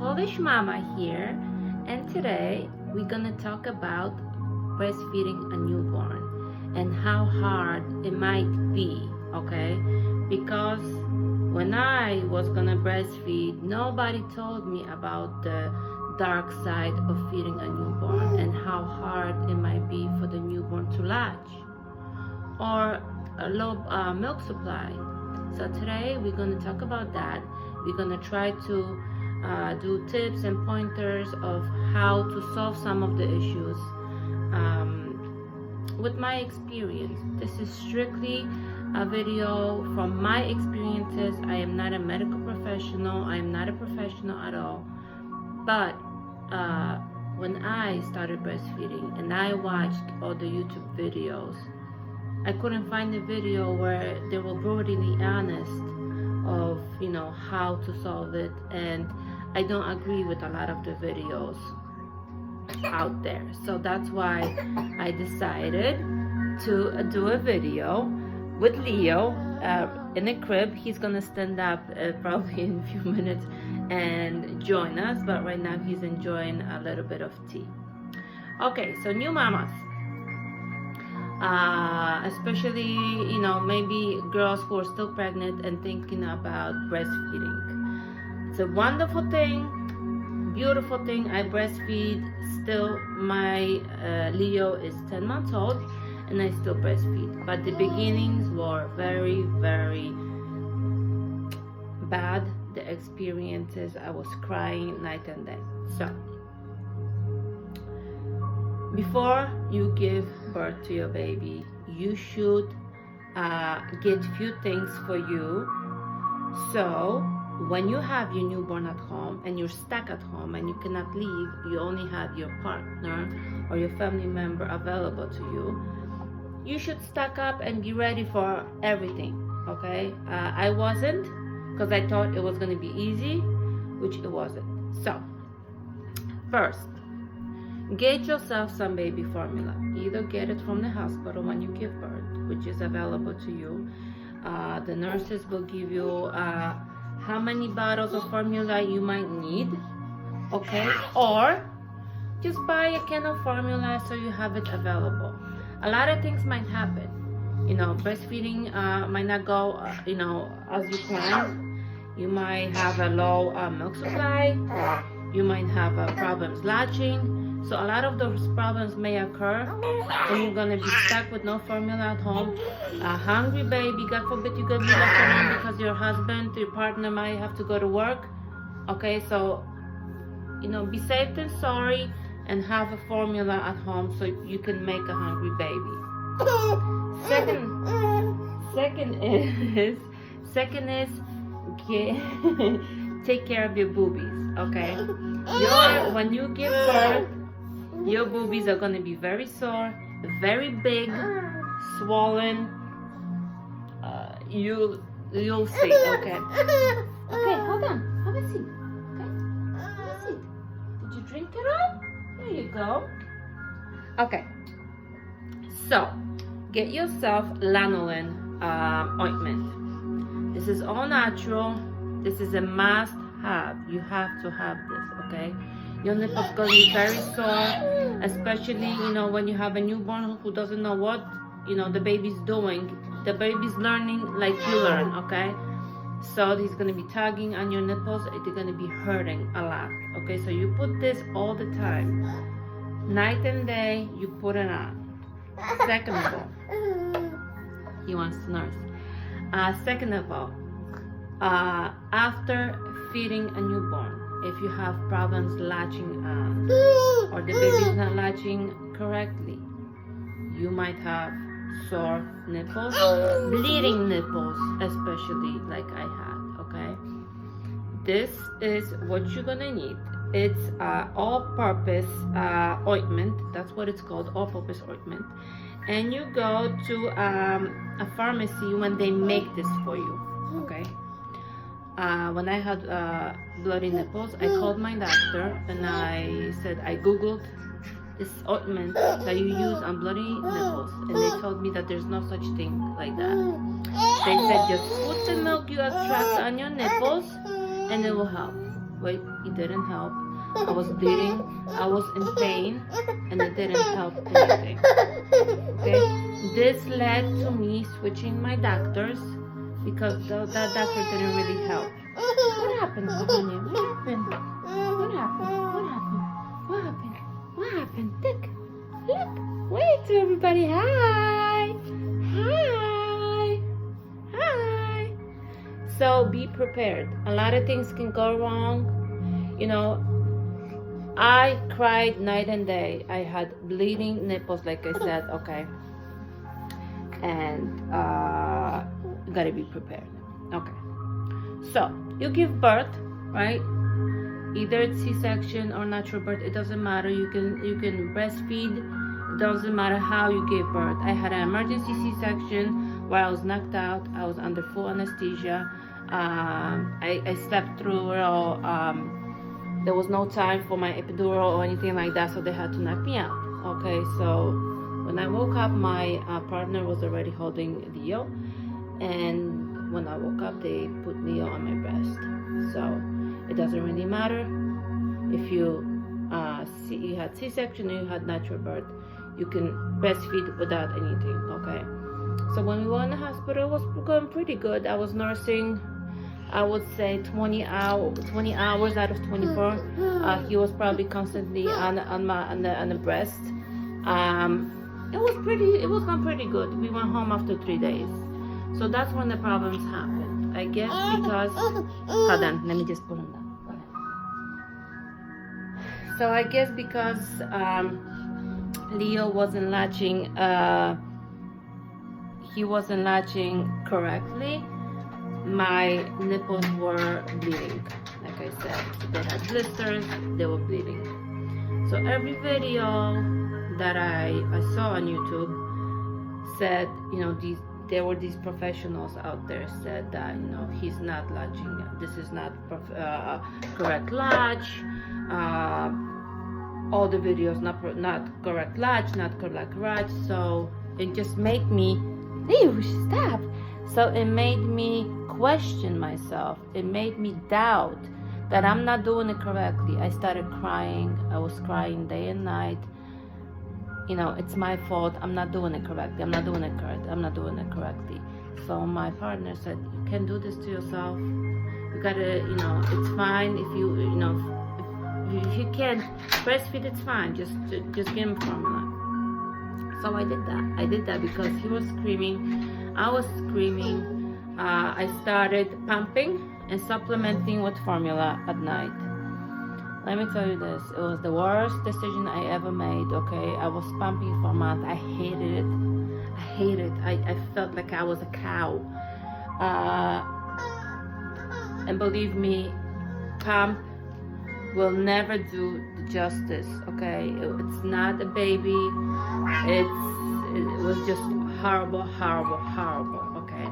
Polish mama here, and today we're gonna talk about breastfeeding a newborn and how hard it might be, okay? Because when I was gonna breastfeed, nobody told me about the dark side of feeding a newborn and how hard it might be for the newborn to latch or a low milk supply. So today we're going to talk about that. We're going to try to do tips and pointers of how to solve some of the issues with my experience. This is strictly a video from my experiences. I am not a medical professional. I am not a professional at all. But when I started breastfeeding and I watched all the YouTube videos, I couldn't find a video where they were brutally honest of, how to solve it, and I don't agree with a lot of the videos out there. So that's why I decided to do a video with Leo in a crib. He's gonna stand up probably in a few minutes and join us, but right now he's enjoying a little bit of tea. Okay, so new mamas. Especially, maybe girls who are still pregnant and thinking about breastfeeding. It's a wonderful thing, beautiful thing. I breastfeed still. My Leo is 10 months old and I still breastfeed. But the beginnings were very, very bad. The experiences, I was crying night and day. So before you give birth to your baby, you should get few things for you. So when you have your newborn at home and you're stuck at home and you cannot leave, you only have your partner or your family member available to you, you should stock up and be ready for everything, okay? I wasn't, because I thought it was going to be easy, which it wasn't. So first, get yourself some baby formula. Either get it from the hospital when you give birth, which is available to you. The nurses will give you how many bottles of formula you might need, okay? Or just buy a can of formula so you have it available. A lot of things might happen. Breastfeeding might not go, as you plan. You might have a low milk supply. You might have problems latching. So a lot of those problems may occur and you're gonna be stuck with no formula at home. A hungry baby, God forbid you could be left alone because your husband, your partner might have to go to work. Okay, so, be safe than sorry and have a formula at home so you can make a hungry baby. Second is take care of your boobies, okay? When you give birth, your boobies are going to be very sore, very big, swollen. You'll see, okay? Okay, hold on. Have a seat, okay? Have a seat. Did you drink it all? There you go. Okay. So, get yourself lanolin ointment. This is all natural. This is a must-have. You have to have this, okay? Your nipple's going to be very sore, especially, when you have a newborn who doesn't know what, the baby's doing. The baby's learning like you learn, okay? So he's going to be tugging on your nipples. They're going to be hurting a lot, okay? So you put this all the time. Night and day, you put it on. Second of all, he wants to nurse. Second of all, after feeding a newborn, if you have problems latching on or the baby's not latching correctly, you might have sore nipples, bleeding nipples, especially like I had, okay? This is what you're gonna need. It's all-purpose ointment. That's what it's called, all-purpose ointment. And you go to a pharmacy when they make this for you, okay? When I had bloody nipples, I called my doctor and I said, I googled this ointment that you use on bloody nipples, and they told me that there's no such thing like that. They said just put the milk you extract on your nipples and it will help. Wait, it didn't help. I was bleeding, I was in pain, and it didn't help anything. Okay, this led to me switching my doctors because that doctor didn't really help. What happened, honey? What happened? What happened? What happened? What happened? What happened? Look, wave to everybody. Hi, hi, hi. So be prepared. A lot of things can go wrong. You know, I cried night and day. I had bleeding nipples, like I said, okay. And you gotta be prepared. Okay. So you give birth, right? Either it's C-section or natural birth. It doesn't matter. You can breastfeed. It doesn't matter how you gave birth. I had an emergency C-section where I was knocked out. I was under full anesthesia. I slept through it all. There was no time for my epidural or anything like that, so they had to knock me out. Okay, so when I woke up, my partner was already holding Leo, and when I woke up, they put Leo on my breast. So it doesn't really matter if you you had C-section or you had natural birth. You can breastfeed without anything. Okay. So when we were in the hospital, it was going pretty good. I was nursing, I would say 20 hours out of 24. He was probably constantly on the breast. It was going pretty good. We went home after 3 days. So that's when the problems happened. I guess because, hold on, let me just put him down. So I guess because Leo wasn't latching, he wasn't latching correctly, my nipples were bleeding. Like I said, they had blisters, they were bleeding. So every video that I saw on YouTube said, you know, there were these professionals out there said that, you know, he's not latching. This is not correct latch. All the videos not correct latch, not correct latch. So it just made me, hey, we should stop. So it made me question myself. It made me doubt that I'm not doing it correctly. I started crying. I was crying day and night. You know, it's my fault. I'm not doing it correctly. I'm not doing it correct. I'm not doing it correctly. So my partner said, you can't do this to yourself. You gotta, you know, it's fine if you, you know, if you can't breastfeed, it's fine. Just give him formula. So I did that. I did that because he was screaming. I was screaming. I started pumping and supplementing with formula at night. Let me tell you this, it was the worst decision I ever made, okay? I was pumping for a month. I hated it. I hated it. I felt like I was a cow. And believe me, pump will never do the justice, okay? It's not a baby. It was just horrible, horrible, horrible, okay?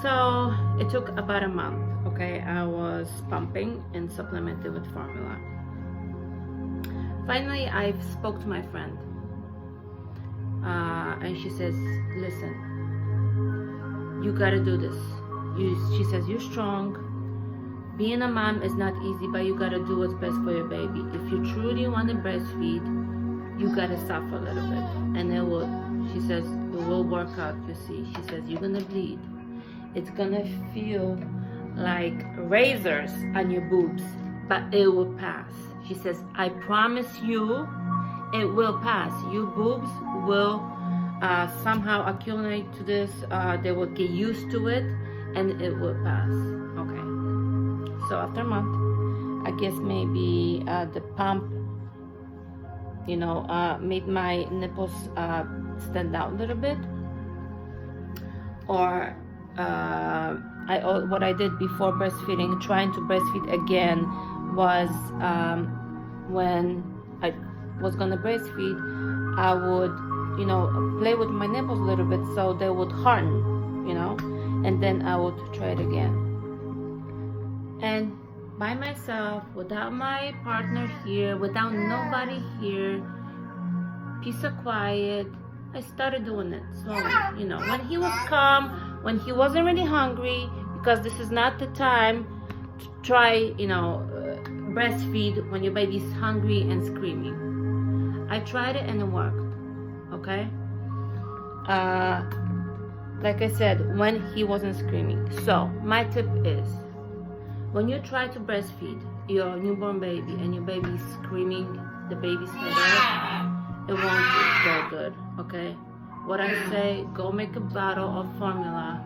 So it took about a month. Okay, I was pumping and supplemented with formula. Finally, I spoke to my friend, and she says, "Listen, you gotta do this." She says, "You're strong. Being a mom is not easy, but you gotta do what's best for your baby. If you truly want to breastfeed, you gotta suffer a little bit, and it will." She says, "It will work out. You see." She says, "You're gonna bleed. It's gonna feel like razors on your boobs, but it will pass." She says, "I promise you it will pass. Your boobs will somehow accumulate to this, they will get used to it, and it will pass." Okay, so after a month, I guess maybe the pump, you know, made my nipples stand out a little bit, or what I did before breastfeeding, trying to breastfeed again, was when I was gonna breastfeed, I would, you know, play with my nipples a little bit so they would harden, you know, and then I would try it again. And by myself, without my partner here, without nobody here, peace of quiet, I started doing it slowly, you know, when he was calm, when he wasn't really hungry, because this is not the time try, breastfeed when your baby's hungry and screaming. I tried it and it worked. Okay. Like I said, when he wasn't screaming. So my tip is, when you try to breastfeed your newborn baby and your baby's screaming the baby's head off, it won't go good. Okay. What I say, go make a bottle of formula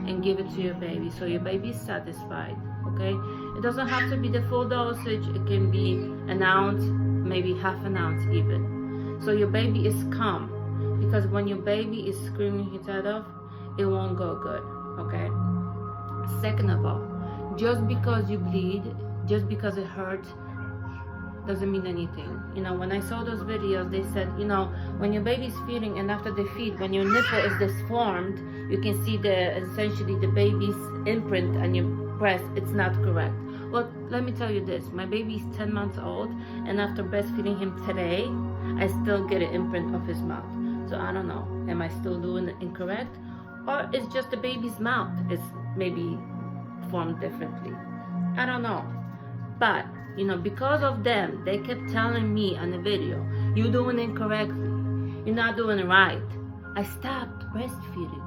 and give it to your baby so your baby is satisfied. Okay. It doesn't have to be the full dosage. It can be an ounce, maybe half an ounce even. So your baby is calm, because when your baby is screaming his head off, it won't go good. Okay. Second of all, just because you bleed, just because it hurts, doesn't mean anything. When I saw those videos, they said, when your baby's feeding and after they feed, when your nipple is deformed, you can see essentially the baby's imprint on your breast. It's not correct. Well, let me tell you this. My baby's 10 months old, and after breastfeeding him today, I still get an imprint of his mouth. So I don't know. Am I still doing it incorrect? Or it's just the baby's mouth is maybe formed differently. I don't know. But, because of them, they kept telling me on the video, you're doing it incorrectly. You're not doing it right. I stopped breastfeeding,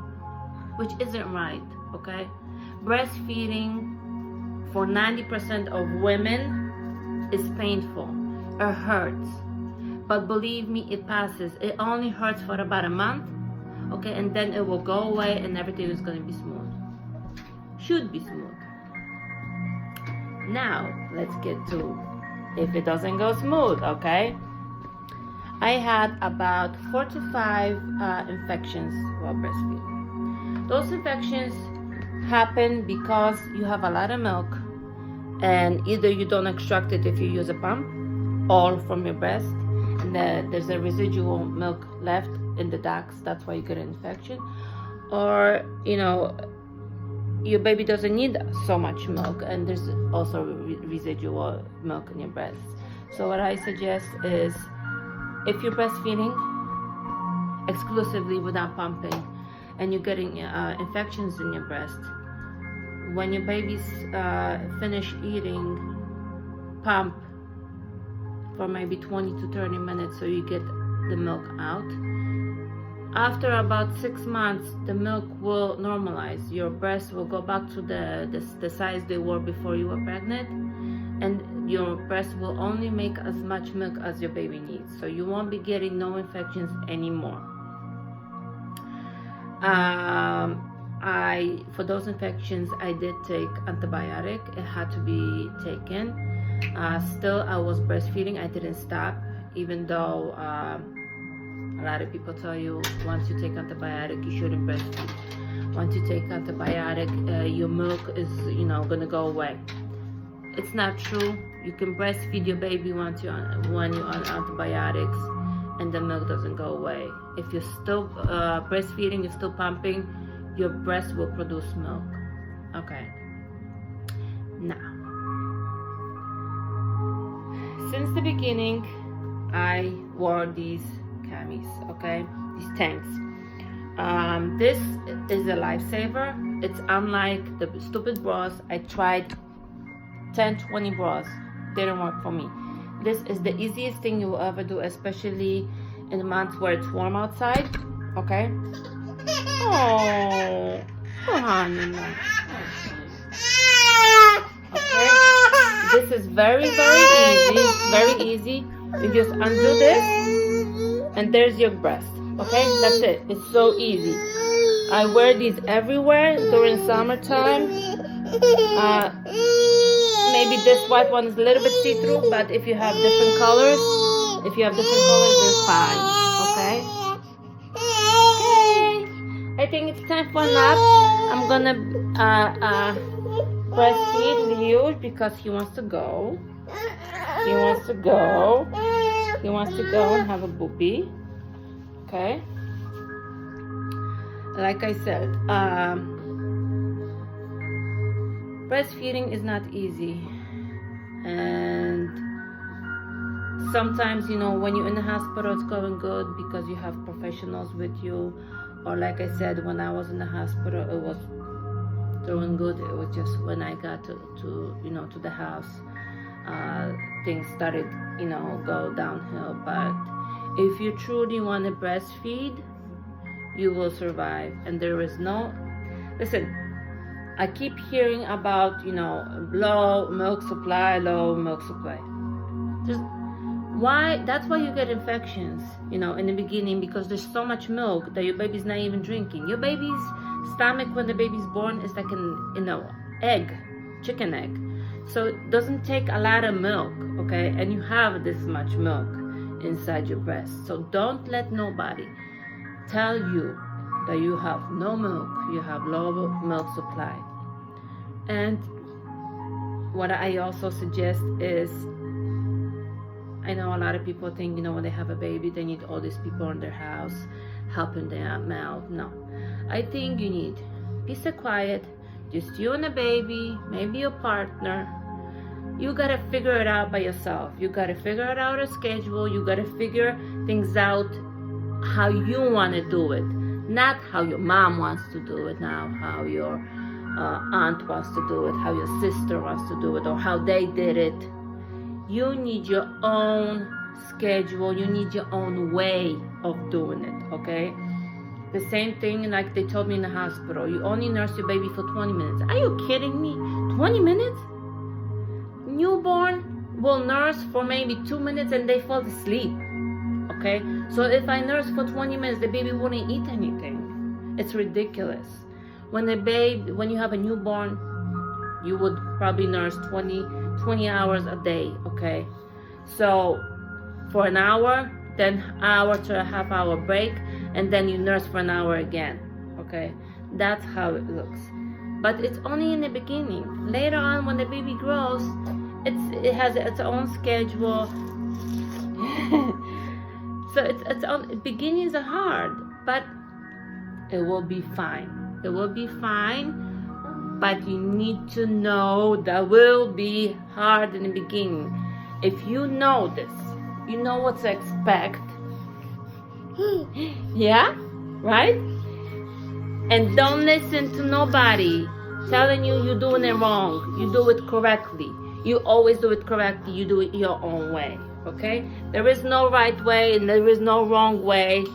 which isn't right, okay? Breastfeeding for 90% of women is painful. It hurts. But believe me, it passes. It only hurts for about a month, okay? And then it will go away and everything is going to be smooth. Should be smooth. Now, let's get to if it doesn't go smooth, okay? I had about 4 to 5 infections while breastfeeding. Those infections happen because you have a lot of milk, and either you don't extract it if you use a pump or from your breast, and there's a residual milk left in the ducts. That's why you get an infection. Or, your baby doesn't need so much milk, and there's also residual milk in your breast. So what I suggest is, if you're breastfeeding exclusively without pumping and you're getting infections in your breast, when your baby's finished eating, pump for maybe 20 to 30 minutes so you get the milk out. After about 6 months, the milk will normalize. Your breasts will go back to the size they were before you were pregnant, and your breast will only make as much milk as your baby needs. So you won't be getting no infections anymore. For those infections, I did take antibiotic. It had to be taken. Still, I was breastfeeding. I didn't stop, even though a lot of people tell you once you take antibiotic, you shouldn't breastfeed. Once you take antibiotic, your milk is, gonna go away. It's not true. You can breastfeed your baby when you're on antibiotics, and the milk doesn't go away. If you're still breastfeeding, you're still pumping, your breast will produce milk. Okay. Now, since the beginning, I wore these camis, okay? These tanks. This is a lifesaver. It's unlike the stupid bras. I tried 10, 20 bras. Didn't work for me. This is the easiest thing you will ever do, especially in the months where it's warm outside, okay? Oh, honey. Okay? This is very, very easy. You just undo this, and there's your breast. Okay, that's it. It's so easy. I wear these everywhere during summertime. Maybe this white one is a little bit see-through, but if you have different colors, they're fine. Okay. I think it's time for a nap. I'm gonna breastfeed Leo because he wants to go. He wants to go and have a boopy. Okay. Like I said, breastfeeding is not easy, and sometimes, when you're in the hospital, it's going good because you have professionals with you. Or like I said, when I was in the hospital, it was doing good. It was just when I got to the house, things started, go downhill. But if you truly want to breastfeed, you will survive. And there is no, listen, I keep hearing about, low milk supply. That's why you get infections, in the beginning, because there's so much milk that your baby's not even drinking. Your baby's stomach when the baby's born is like an egg, chicken egg. So it doesn't take a lot of milk, okay? And you have this much milk inside your breast. So don't let nobody tell you that you have no milk, you have low milk supply. And what I also suggest is, I know a lot of people think, when they have a baby, they need all these people in their house helping them out. No. I think you need peace and quiet, just you and the baby, maybe your partner. You gotta figure it out by yourself. You gotta figure it out a schedule. You gotta figure things out how you wanna do it. Not how your mom wants to do it now, how your aunt wants to do it, how your sister wants to do it, or how they did it. You need your own schedule. You need your own way of doing it, okay? The same thing like they told me in the hospital. You only nurse your baby for 20 minutes. Are you kidding me? 20 minutes? Newborn will nurse for maybe 2 minutes and they fall asleep, okay? So if I nurse for 20 minutes, the baby wouldn't eat anything. It's ridiculous. When you have a newborn, you would probably nurse 20 hours a day, okay? So for an hour, then hour to a half hour break, and then you nurse for an hour again, okay? That's how it looks. But it's only in the beginning. Later on, when the baby grows, it has its own schedule. So its own, beginnings are hard, but it will be fine. It will be fine. But you need to know that will be hard in the beginning. If you know this, you know what to expect. Yeah? Right? And don't listen to nobody telling you you're doing it wrong. You do it correctly. You always do it correctly. You do it your own way. Okay? There is no right way and there is no wrong way.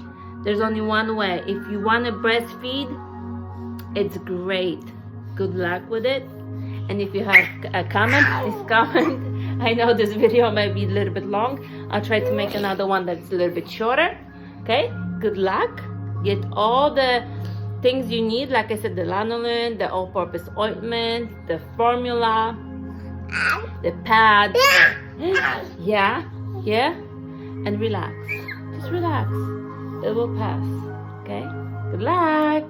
There's only one way. If you want to breastfeed, it's great. Good luck with it. And if you have a comment, please comment. I know this video might be a little bit long. I'll try to make another one that's a little bit shorter. Okay? Good luck. Get all the things you need. Like I said, the lanolin, the all-purpose ointment, the formula, the pad. Yeah? And relax. Just relax. It will pass. Okay? Good luck.